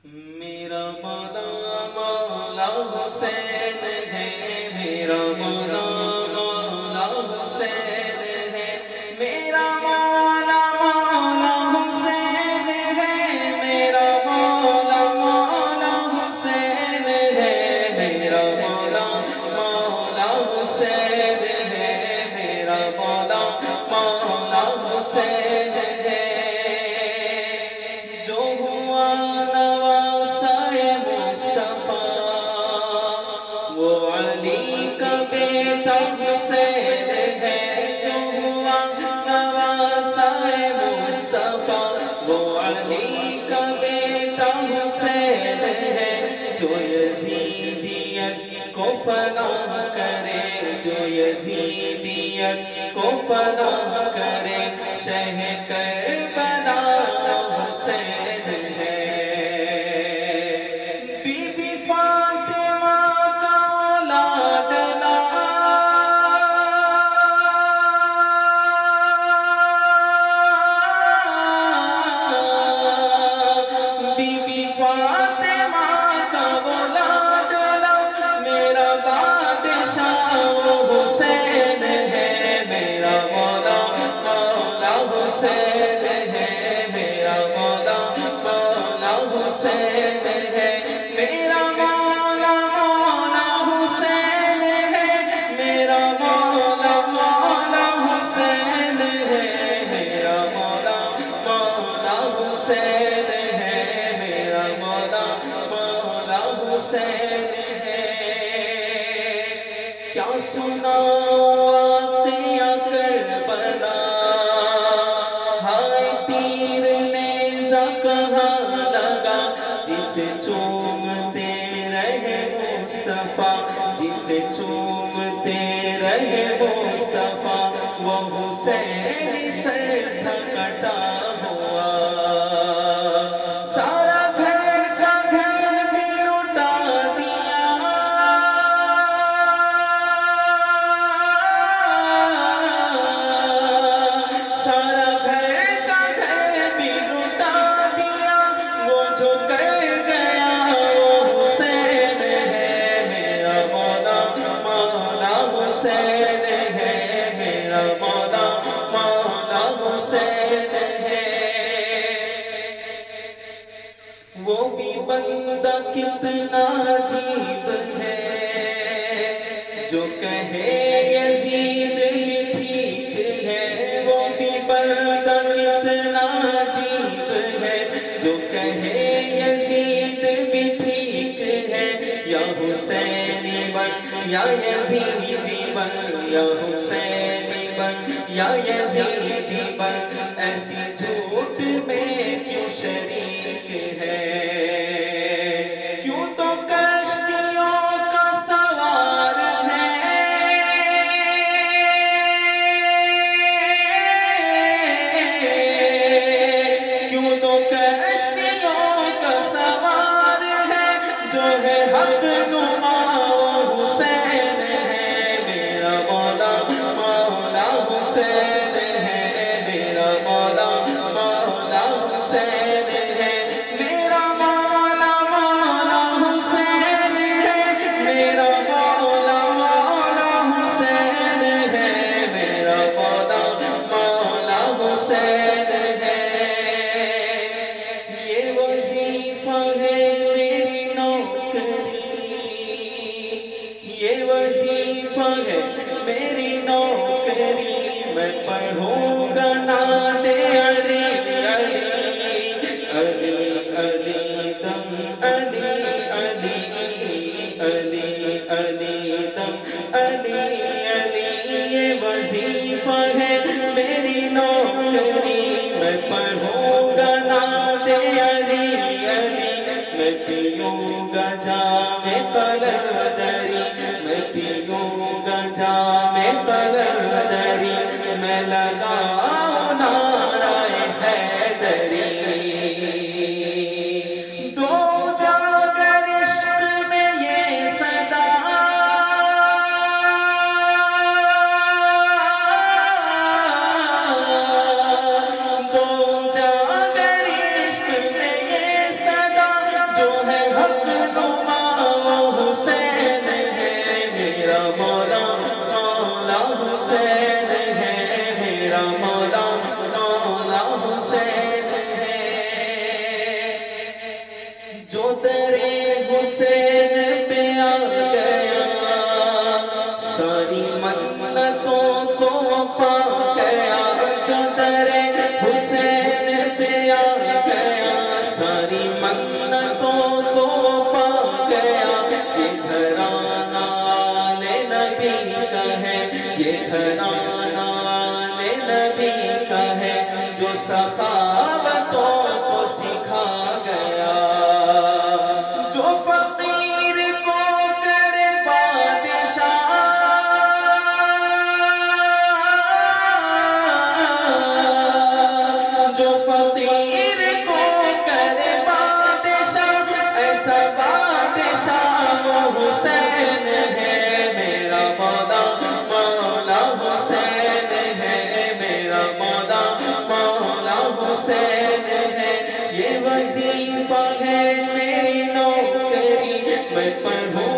میرا مولا مولا حسین ہے، میرا مولا مولا حسین ہے، میرا مولا مولا حسین ہے، میرا مولا مولا حسین ہے، میرا مولا مولا حسین ہے، میرا مولا مولا حسین ہے، جو ہوا نواسۂ مصطفیٰ وہ علی کا بیٹا حسین ہے، جو ہوا نواسۂ مصطفیٰ وہ علی کا بیٹا حسین ہے، جو یزیدیت کو فنا کرے، جو یزیدیت کو فنا کرے، شہ کربلا حسین ہے، بی بی فاطمہ کا لاڈلا، بی بی فاطمہ کا وہ لاڈلا، میرا بادشاہ حسین ہے، میرا مولا مولا حسین ہے، میرا مولا مولا حسین ہے، میرا مولا مولا حسین ہے، میرا مولا مولا حسین ہے، میرا مولا مولا حسین ہے، میرا مولا مولا حسین ہے، کیا سنا واقعہ کربلا، ہائے تیر نیزہ کہاں لگا، جسے چومتے رہے مصطفیٰ، جسے چومتے رہے مصطفیٰ، وہ حسین سر سے کٹا ہوا، سارا گھر کا گھر بھی لٹا دیا، سارا گھر کا گھر بھی لٹا دیا، وہ جو کر گیا وہ حسین ہے، میرا مولا مولا حسین ہے، میرا مولا مولا حسین ہے، وہ بھی بندہ کتنا عجیب ہے، جو کہے یزید بھی ٹھیک ہے، وہ بھی بندہ کتنا عجیب ہے، جو کہے یزید بھی ٹھیک ہے، یا حسینی بن یا یزیدی بن، یا حسینی بن یا یزیدی بن، ایسی جھوٹ میں کیوں شریک ہے، کیوں تو کشتیوں کا سوار ہے، کیوں تو کشتیوں کا سوار ہے، جو ہے حق نما وہ حسین ہے، میرا مولا مولا حسین ہے، میرا مولا مولا حسین ہے، میرا مولا مولا حسین ہے، میرا مولا مولا حسین ہے، میرا مولا مولا حسین ہے، یہ وظیفہ ہے میری نوکری، یہ وظیفہ ہے میری نوکری، میں پڑھوں گا نعت علی علی علی علی دم علی علی علی علی دم علی علی، یہ وظیفہ ہے میری نوکری، میں پڑھوں گا نعت علی علی، میں پیوں گا جام قلندری، میں پیوں گا جام قلندری، میں لگاؤں نعرہ حیدری، دو جاگر عشق میں یہ صدا، دو جاگر عشق میں یہ صدا، جو جو درے حسین پہ آ گیا ساری منتوں کو پا گیا جو درے حسین پہ آ گیا ساری منتوں کو پا گیا یہ گھرانہ آل نبی کا ہے یہ گھرانہ آل نبی کا ہے جو سخاوتوں کو سکھا گیا جو فقیر کو کرے بادشاہ جو فقیر کو کرے بادشاہ ایسا بادشاہ وہ حسین ہے میرا مولا مولا حسین ہے میرا مولا مولا حسین ہے یہ وظیفہ ہے میری نوکری میں پڑھوں